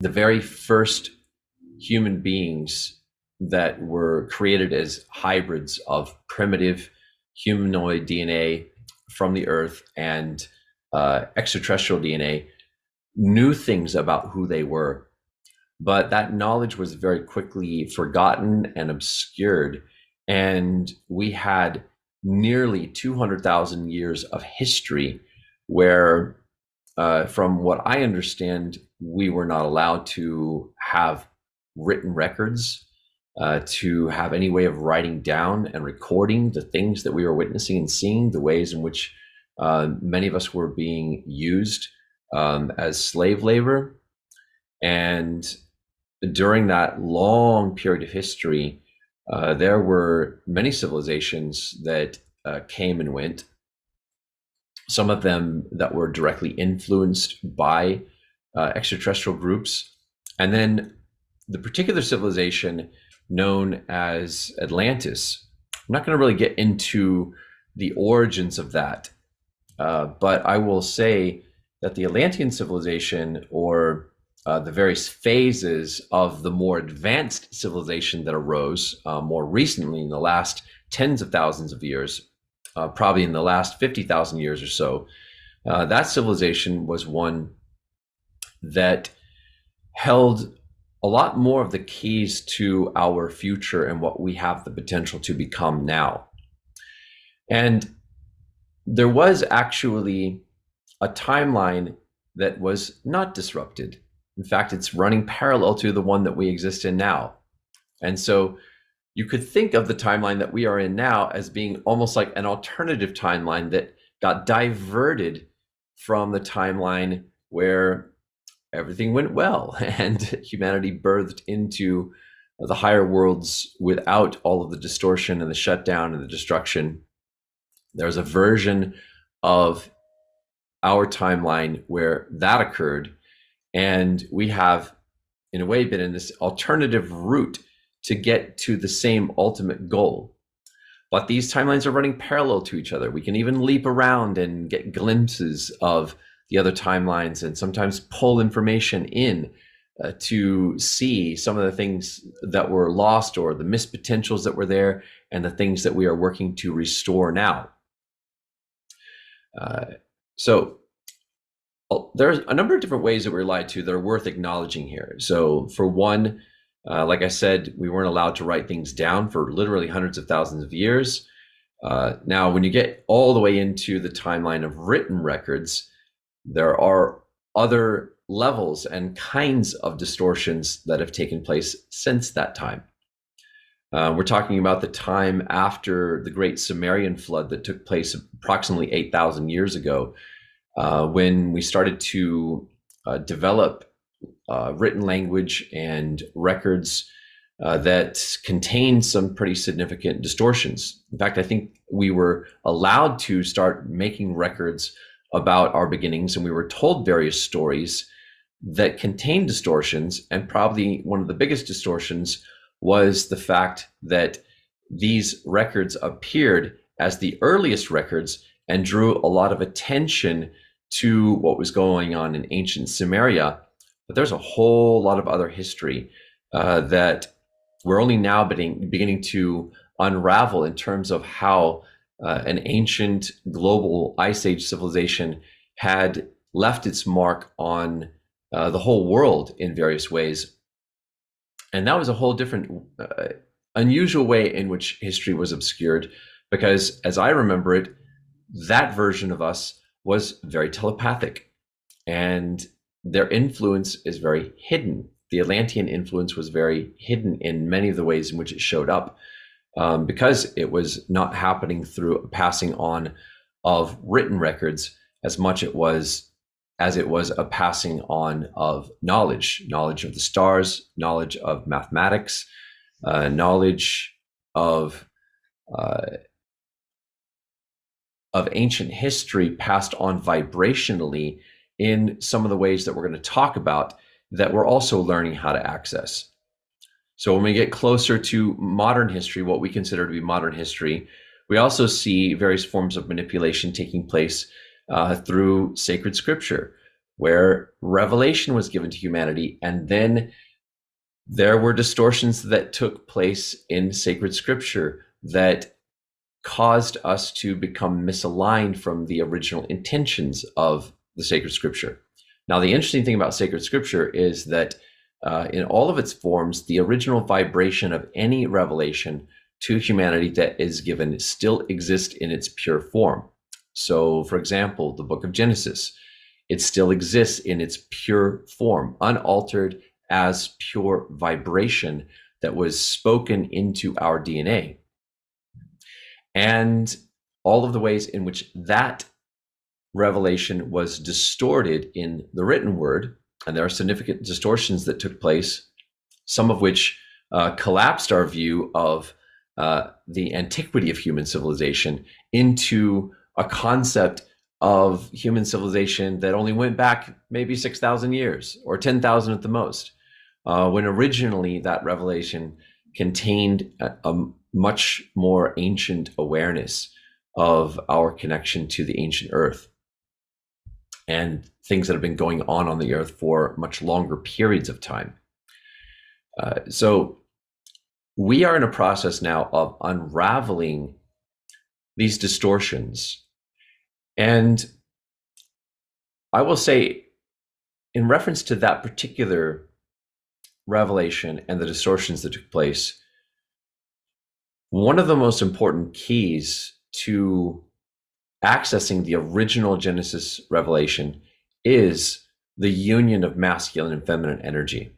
the very first human beings that were created as hybrids of primitive humanoid DNA from the earth and extraterrestrial DNA knew things about who they were. But that knowledge was very quickly forgotten and obscured. And we had nearly 200,000 years of history where, from what I understand, we were not allowed to have written records, to have any way of writing down and recording the things that we were witnessing and seeing, the ways in which many of us were being used as slave labor. And during that long period of history, there were many civilizations that came and went, some of them that were directly influenced by extraterrestrial groups. And then the particular civilization known as Atlantis. I'm not going to really get into the origins of that, but I will say that the Atlantean civilization, or the various phases of the more advanced civilization that arose more recently in the last tens of thousands of years, probably in the last 50,000 years or so, that civilization was one that held a lot more of the keys to our future and what we have the potential to become now. And there was actually a timeline that was not disrupted. In fact, it's running parallel to the one that we exist in now. And so you could think of the timeline that we are in now as being almost like an alternative timeline that got diverted from the timeline where everything went well and humanity birthed into the higher worlds without all of the distortion and the shutdown and the destruction. There's a version of our timeline where that occurred, and we have, in a way, been in this alternative route to get to the same ultimate goal. But these timelines are running parallel to each other. We can even leap around and get glimpses of the other timelines and sometimes pull information in to see some of the things that were lost or the missed potentials that were there and the things that we are working to restore now. So there's a number of different ways that we're lied to that are worth acknowledging here. So for one, like I said, we weren't allowed to write things down for literally hundreds of thousands of years. Now, when you get all the way into the timeline of written records, there are other levels and kinds of distortions that have taken place since that time. We're talking about the time after the Great Sumerian flood that took place approximately 8,000 years ago, when we started to develop written language and records that contained some pretty significant distortions. In fact, I think we were allowed to start making records about our beginnings, and we were told various stories that contained distortions. And probably one of the biggest distortions was the fact that these records appeared as the earliest records and drew a lot of attention to what was going on in ancient Sumeria. But there's a whole lot of other history that we're only now beginning to unravel in terms of how an ancient global Ice Age civilization had left its mark on the whole world in various ways. And that was a whole different, unusual way in which history was obscured, because as I remember it, that version of us was very telepathic, and their influence is very hidden. The Atlantean influence was very hidden in many of the ways in which it showed up, because it was not happening through a passing on of written records as much as it was a passing on of knowledge of the stars, knowledge of mathematics, knowledge of ancient history passed on vibrationally in some of the ways that we're going to talk about that we're also learning how to access. So when we get closer to modern history, what we consider to be modern history, we also see various forms of manipulation taking place through sacred scripture. where revelation was given to humanity, and then there were distortions that took place in sacred scripture that caused us to become misaligned from the original intentions of the sacred scripture. Now, the interesting thing about sacred scripture is that in all of its forms, the original vibration of any revelation to humanity that is given still exists in its pure form. So, for example, the book of Genesis, it still exists in its pure form, unaltered as pure vibration that was spoken into our DNA. And all of the ways in which that revelation was distorted in the written word, and there are significant distortions that took place, some of which collapsed our view of the antiquity of human civilization into a concept of human civilization that only went back maybe 6,000 years or 10,000 at the most, when originally that revelation contained a much more ancient awareness of our connection to the ancient earth and things that have been going on the earth for much longer periods of time. So we are in a process now of unraveling these distortions. And I will say, in reference to that particular revelation and the distortions that took place, one of the most important keys to accessing the original Genesis revelation is the union of masculine and feminine energy.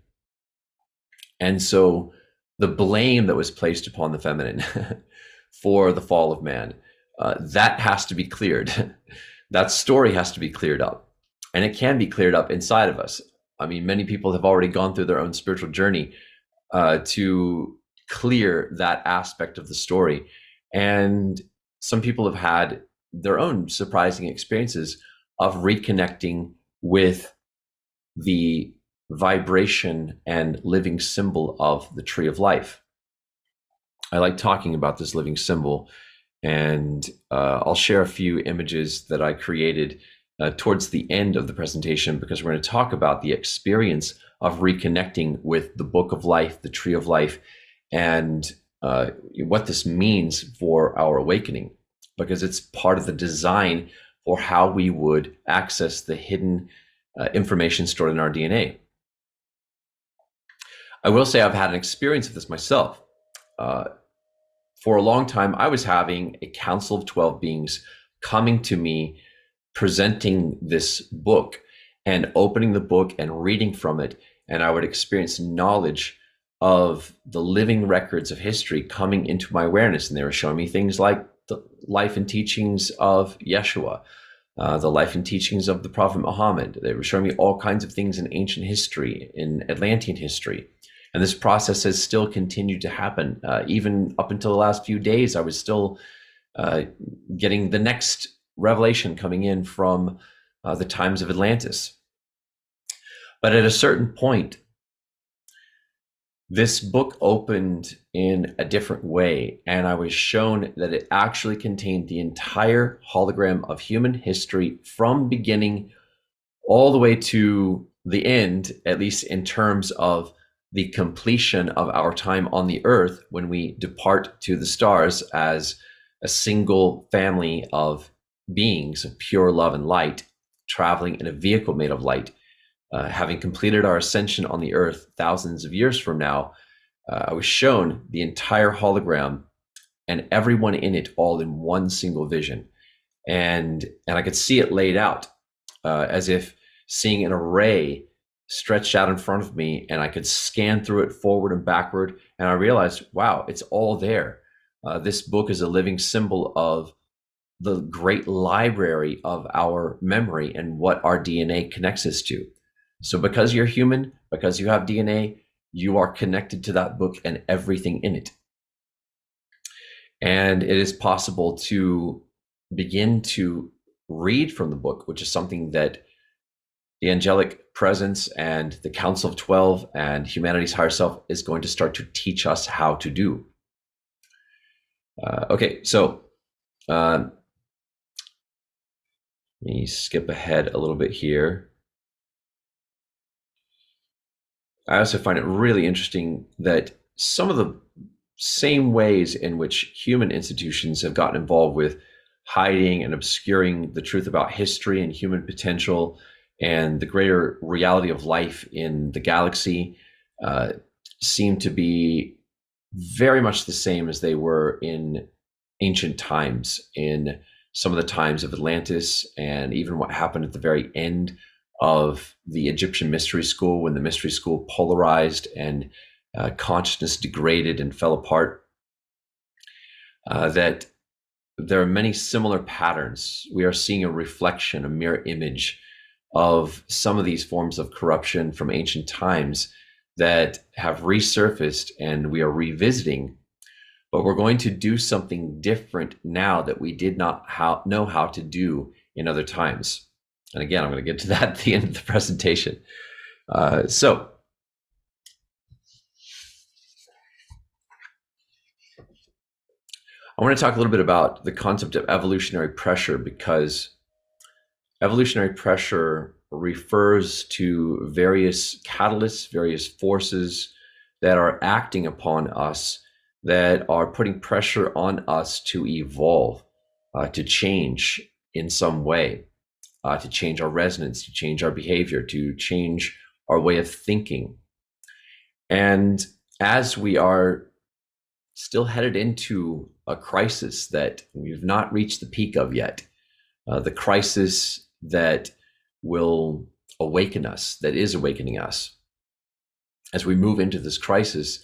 And so the blame that was placed upon the feminine for the fall of man, that has to be cleared. That story has to be cleared up. And it can be cleared up inside of us. I mean, many people have already gone through their own spiritual journey to clear that aspect of the story. And some people have had their own surprising experiences of reconnecting with the vibration and living symbol of the tree of life. I like talking about this living symbol, and I'll share a few images that I created towards the end of the presentation, because we're going to talk about the experience of reconnecting with the book of life, the tree of life, and what this means for our awakening, because it's part of the design for how we would access the hidden information stored in our DNA. I will say I've had an experience of this myself. For a long time, I was having a council of 12 beings coming to me, presenting this book and opening the book and reading from it. And I would experience knowledge of the living records of history coming into my awareness. And they were showing me things like the life and teachings of Yeshua, the life and teachings of the Prophet Muhammad. They were showing me all kinds of things in ancient history, in Atlantean history. And this process has still continued to happen. Even up until the last few days, I was still getting the next revelation coming in from the times of Atlantis. But at a certain point, this book opened in a different way, and I was shown that it actually contained the entire hologram of human history from beginning all the way to the end, at least in terms of the completion of our time on the earth when we depart to the stars as a single family of beings of pure love and light, traveling in a vehicle made of light. Having completed our ascension on the earth thousands of years from now, I was shown the entire hologram and everyone in it all in one single vision. And I could see it laid out as if seeing an array stretched out in front of me, and I could scan through it forward and backward. And I realized, wow, it's all there. This book is a living symbol of the great library of our memory and what our DNA connects us to. So because you're human, because you have DNA, you are connected to that book and everything in it. And it is possible to begin to read from the book, which is something that the angelic presence and the Council of 12 and humanity's higher self is going to start to teach us how to do. Okay, so let me skip ahead a little bit here. I also find it really interesting that some of the same ways in which human institutions have gotten involved with hiding and obscuring the truth about history and human potential and the greater reality of life in the galaxy uh, seem to be very much the same as they were in ancient times, in some of the times of Atlantis, and even what happened at the very end of the Egyptian mystery school when the mystery school polarized and consciousness degraded and fell apart. That there are many similar patterns. We are seeing a reflection, a mirror image of some of these forms of corruption from ancient times that have resurfaced and we are revisiting, but we're going to do something different now that we did not know how to do in other times. And again, I'm going to get to that at the end of the presentation. So I want to talk a little bit about the concept of evolutionary pressure, because evolutionary pressure refers to various catalysts, various forces that are acting upon us, that are putting pressure on us to evolve, to change in some way, to change our resonance, to change our behavior, to change our way of thinking. And as we are still headed into a crisis that we've not reached the peak of yet, the crisis that will awaken us, that is awakening us. As we move into this crisis,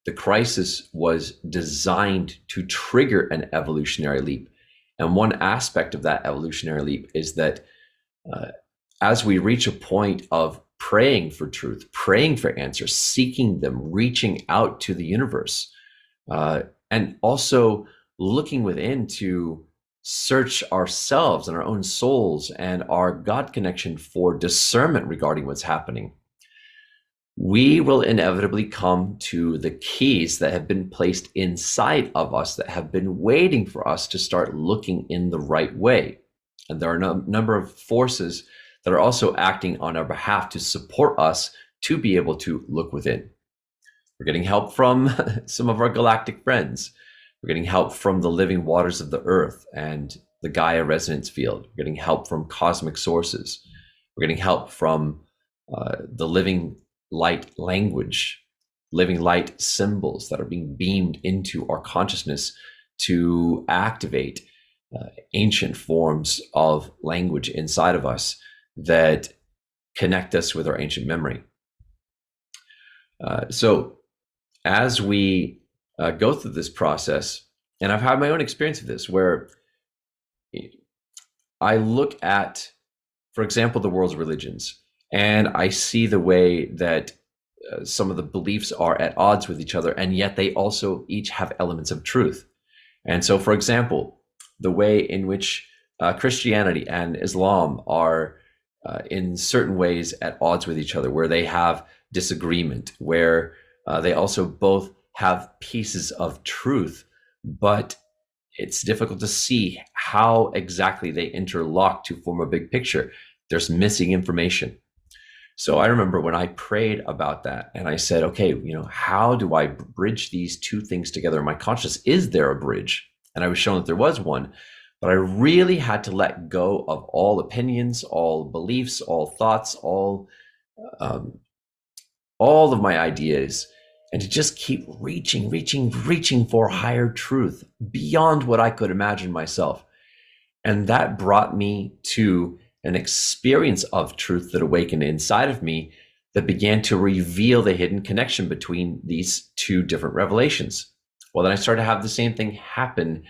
the crisis was designed to trigger an evolutionary leap. And one aspect of that evolutionary leap is that as we reach a point of praying for truth, praying for answers, seeking them, reaching out to the universe, and also looking within to search ourselves and our own souls and our God connection for discernment regarding what's happening, we will inevitably come to the keys that have been placed inside of us that have been waiting for us to start looking in the right way. And there are a number of forces that are also acting on our behalf to support us to be able to look within. We're getting help from some of our galactic friends. We're getting help from the living waters of the earth and the Gaia resonance field. We're getting help from cosmic sources. We're getting help from the living light language, living light symbols that are being beamed into our consciousness to activate ancient forms of language inside of us that connect us with our ancient memory. So as we go through this process, and I've had my own experience of this, where I look at, for example, the world's religions, and I see the way that some of the beliefs are at odds with each other, and yet they also each have elements of truth. And so, for example, the way in which Christianity and Islam are in certain ways at odds with each other, where they have disagreement, where they also both have pieces of truth, but it's difficult to see how exactly they interlock to form a big picture. There's missing information. So I remember when I prayed about that and I said, okay, how do I bridge these two things together in my consciousness? Is there a bridge? And I was shown that there was one, but I really had to let go of all opinions, all beliefs, all thoughts, all of my ideas, and to just keep reaching for higher truth beyond what I could imagine myself. And that brought me to an experience of truth that awakened inside of me that began to reveal the hidden connection between these two different revelations. Well, then I started to have the same thing happen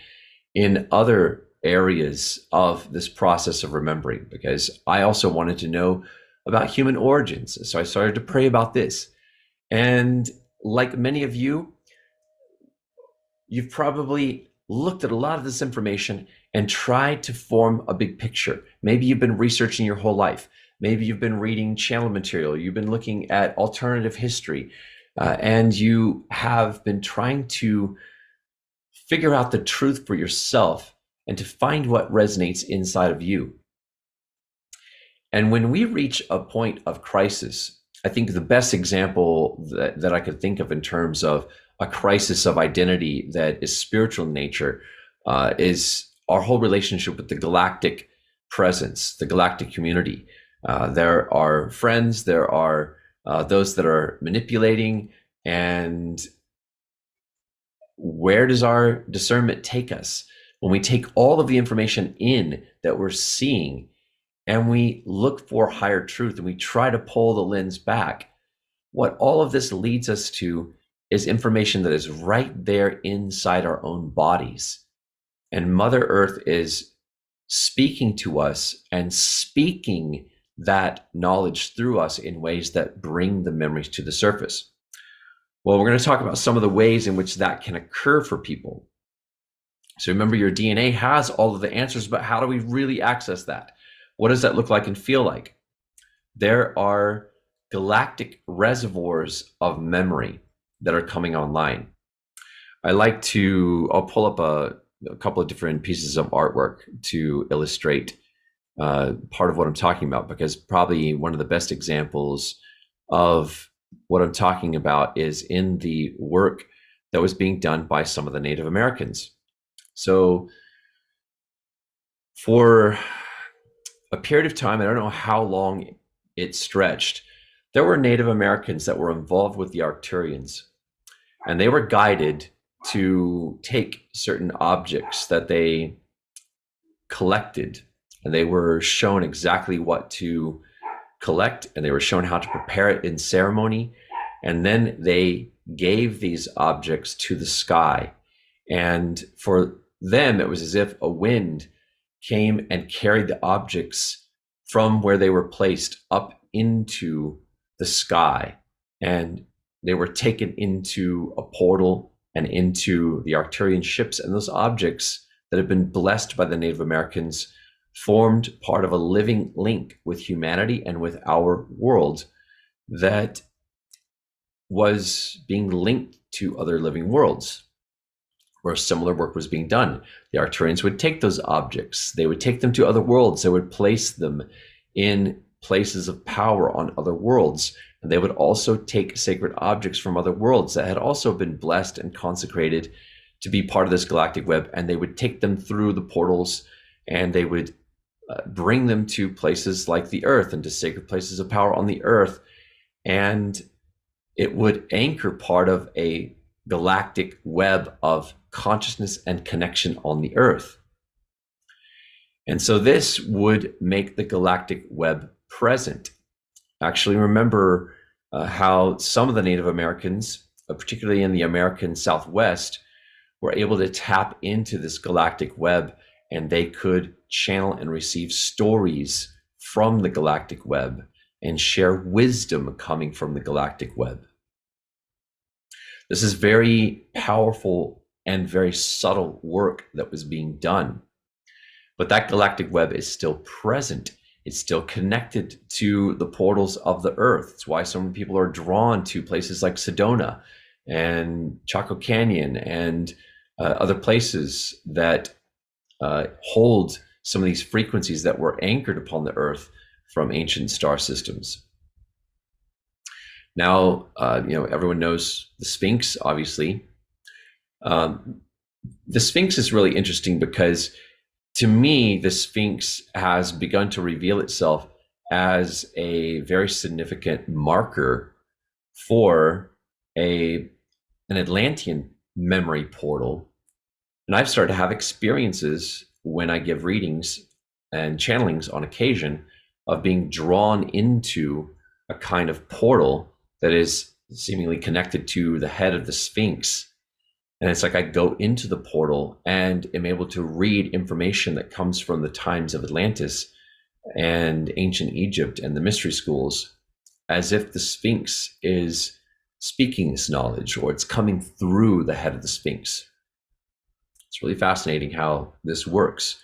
in other areas of this process of remembering, because I also wanted to know about human origins. So I started to pray about this. And like many of you, you've probably looked at a lot of this information and tried to form a big picture. Maybe you've been researching your whole life. Maybe you've been reading channel material. You've been looking at alternative history, and you have been trying to figure out the truth for yourself and to find what resonates inside of you. And when we reach a point of crisis, I think the best example that I could think of in terms of a crisis of identity that is spiritual in nature is our whole relationship with the galactic presence, the galactic community. There are friends, there are those that are manipulating, and where does our discernment take us? When we take all of the information in that we're seeing and we look for higher truth and we try to pull the lens back, what all of this leads us to is information that is right there inside our own bodies. And Mother Earth is speaking to us and speaking that knowledge through us in ways that bring the memories to the surface. Well, we're going to talk about some of the ways in which that can occur for people. So remember, your DNA has all of the answers, but how do we really access that? What does that look like and feel like? There are galactic reservoirs of memory that are coming online. I'll pull up a couple of different pieces of artwork to illustrate part of what I'm talking about, because probably one of the best examples of what I'm talking about is in the work that was being done by some of the Native Americans. So for a period of time, I don't know how long it stretched, there were Native Americans that were involved with the Arcturians, and they were guided to take certain objects that they collected, and they were shown exactly what to collect, and they were shown how to prepare it in ceremony, and then they gave these objects to the sky. And for them, it was as if a wind came and carried the objects from where they were placed up into the sky, and they were taken into a portal and into the Arcturian ships, and those objects that had been blessed by the Native Americans formed part of a living link with humanity and with our world that was being linked to other living worlds where similar work was being done. The Arcturians would take those objects, they would take them to other worlds, they would place them in places of power on other worlds, and they would also take sacred objects from other worlds that had also been blessed and consecrated to be part of this galactic web, and they would take them through the portals, and they would bring them to places like the Earth and to sacred places of power on the Earth, and it would anchor part of a galactic web of consciousness and connection on the Earth. And so this would make the galactic web present. Actually, remember how some of the Native Americans, particularly in the American Southwest, were able to tap into this galactic web, and they could channel and receive stories from the galactic web and share wisdom coming from the galactic web. This is very powerful and very subtle work that was being done. But that galactic web is still present. It's still connected to the portals of the Earth. It's why so many people are drawn to places like Sedona and Chaco Canyon and other places that hold some of these frequencies that were anchored upon the Earth from ancient star systems. Now, everyone knows the Sphinx, obviously. The Sphinx is really interesting because, to me, the Sphinx has begun to reveal itself as a very significant marker for an Atlantean memory portal. And I've started to have experiences when I give readings and channelings on occasion of being drawn into a kind of portal that is seemingly connected to the head of the Sphinx. And it's like I go into the portal and am able to read information that comes from the times of Atlantis and ancient Egypt and the mystery schools, as if the Sphinx is speaking this knowledge, or it's coming through the head of the Sphinx. It's really fascinating how this works.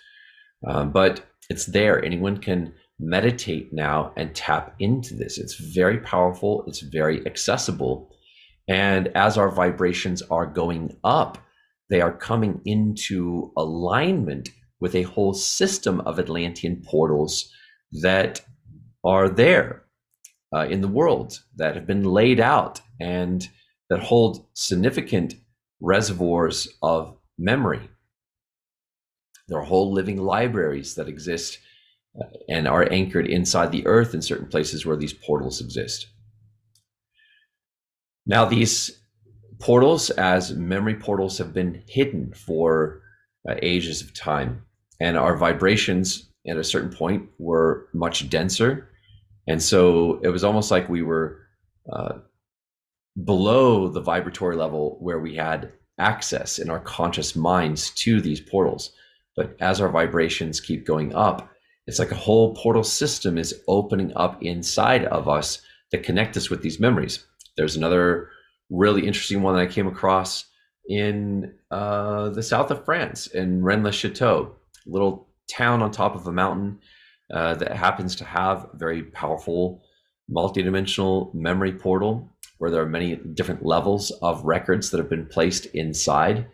But it's there. Anyone can meditate now and tap into this. It's very powerful. It's very accessible. And as our vibrations are going up, they are coming into alignment with a whole system of Atlantean portals that are there. in the world that have been laid out and that hold significant reservoirs of memory. There are whole living libraries that exist and are anchored inside the earth in certain places where these portals exist. Now, these portals, as memory portals, have been hidden for ages of time, and our vibrations at a certain point were much denser. And so it was almost like we were below the vibratory level where we had access in our conscious minds to these portals. But as our vibrations keep going up, it's like a whole portal system is opening up inside of us to connect us with these memories. There's another really interesting one that I came across in the south of France, in Rennes-le-Château, a little town on top of a mountain that happens to have a very powerful multidimensional memory portal where there are many different levels of records that have been placed inside.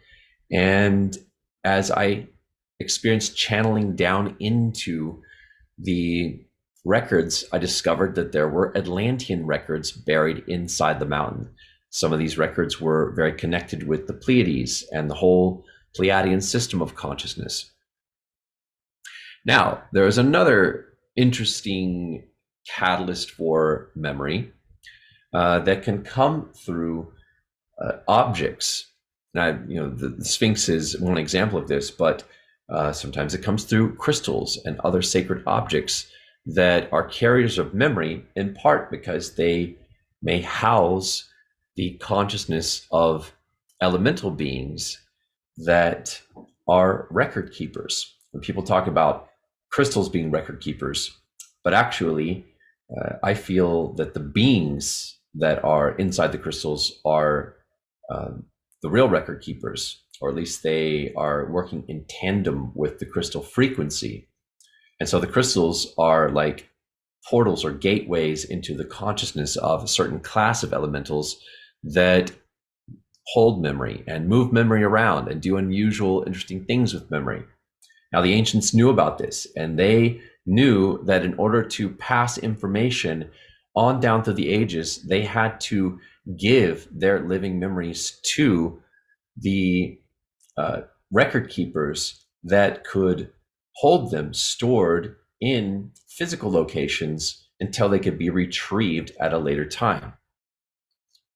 And as I experienced channeling down into the records, I discovered that there were Atlantean records buried inside the mountain. Some of these records were very connected with the Pleiades and the whole Pleiadian system of consciousness. Now, there is another interesting catalyst for memory that can come through objects. Now, the Sphinx is one example of this, but sometimes it comes through crystals and other sacred objects that are carriers of memory, in part because they may house the consciousness of elemental beings that are record keepers. When people talk about crystals being record keepers, but actually, I feel that the beings that are inside the crystals are the real record keepers, or at least they are working in tandem with the crystal frequency. And so the crystals are like portals or gateways into the consciousness of a certain class of elementals that hold memory and move memory around and do unusual, interesting things with memory. Now, the ancients knew about this, and they knew that in order to pass information on down through the ages, they had to give their living memories to the record keepers that could hold them stored in physical locations until they could be retrieved at a later time.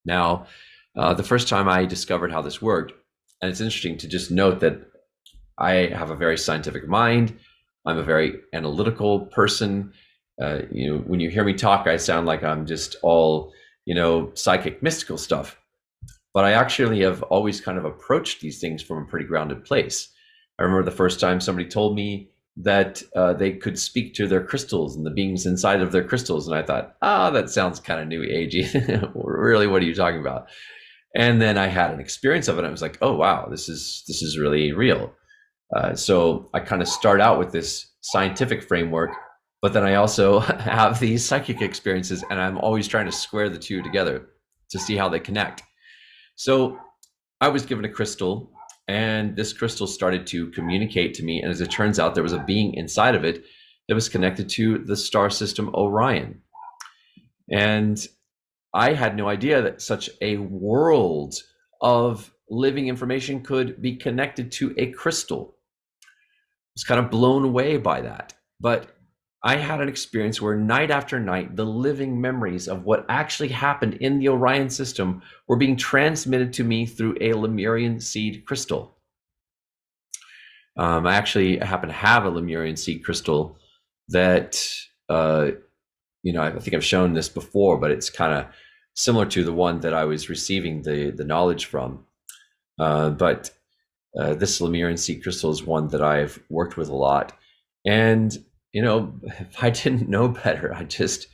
Now, the first time I discovered how this worked, and it's interesting to just note that I have a very scientific mind. I'm a very analytical person. When you hear me talk, I sound like I'm just all, psychic, mystical stuff. But I actually have always kind of approached these things from a pretty grounded place. I remember the first time somebody told me that they could speak to their crystals and the beings inside of their crystals. And I thought, that sounds kind of new agey. Really, what are you talking about? And then I had an experience of it. I was like, oh, wow, this is really real. So I kind of start out with this scientific framework, but then I also have these psychic experiences, and I'm always trying to square the two together to see how they connect. So I was given a crystal, and this crystal started to communicate to me. And as it turns out, there was a being inside of it that was connected to the star system Orion. And I had no idea that such a world of living information could be connected to a crystal. I was kind of blown away by that. But I had an experience where night after night, the living memories of what actually happened in the Orion system were being transmitted to me through a Lemurian seed crystal. I actually happen to have a Lemurian seed crystal that, I think I've shown this before, but it's kind of similar to the one that I was receiving the knowledge from. But this Lemurian seed crystal is one that I've worked with a lot. And if I didn't know better, I just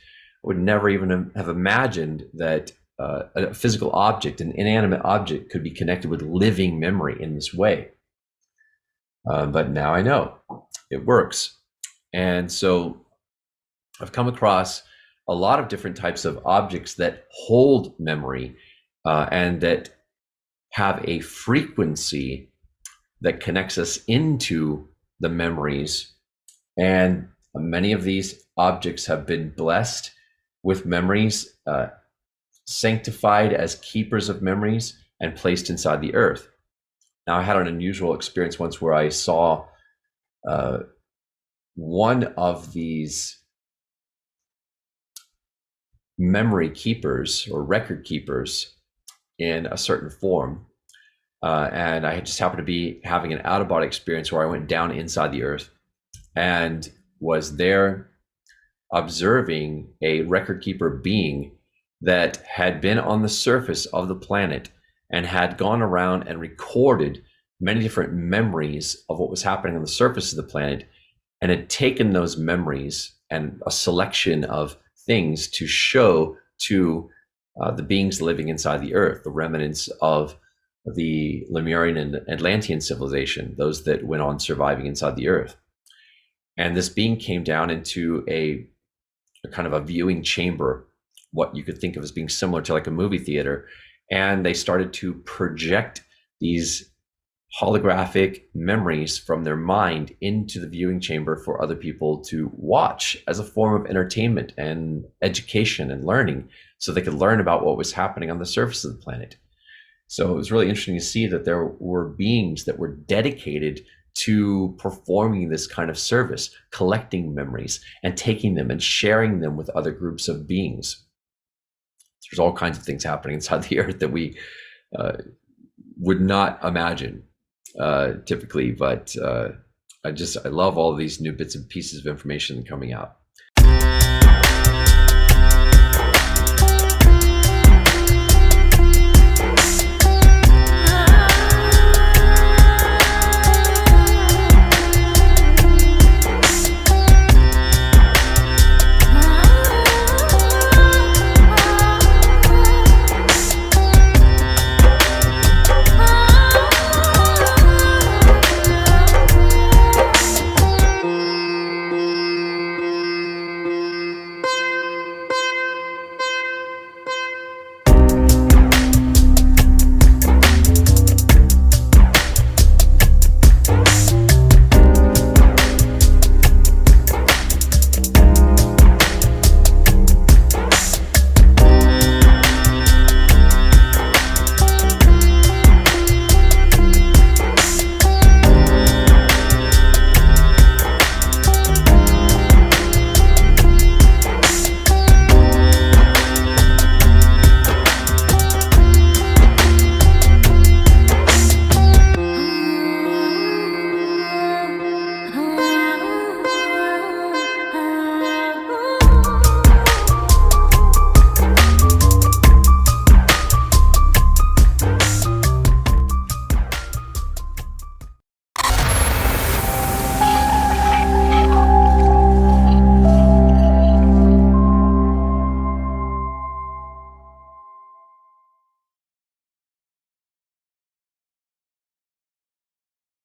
would never even have imagined that a physical object, an inanimate object, could be connected with living memory in this way. But now I know it works. And so I've come across a lot of different types of objects that hold memory and that have a frequency that connects us into the memories. And many of these objects have been blessed with memories, sanctified as keepers of memories, and placed inside the earth. Now, I had an unusual experience once where I saw one of these memory keepers or record keepers in a certain form. And I just happened to be having an out of body experience where I went down inside the earth and was there observing a record keeper being that had been on the surface of the planet and had gone around and recorded many different memories of what was happening on the surface of the planet, and had taken those memories and a selection of things to show to the beings living inside the earth, the remnants of the Lemurian and Atlantean civilization, those that went on surviving inside the earth. And this being came down into a kind of a viewing chamber, what you could think of as being similar to like a movie theater. And they started to project these holographic memories from their mind into the viewing chamber for other people to watch as a form of entertainment and education and learning, so they could learn about what was happening on the surface of the planet. So it was really interesting to see that there were beings that were dedicated to performing this kind of service, collecting memories and taking them and sharing them with other groups of beings. There's all kinds of things happening inside the earth that we would not imagine typically, but I love all these new bits and pieces of information coming out.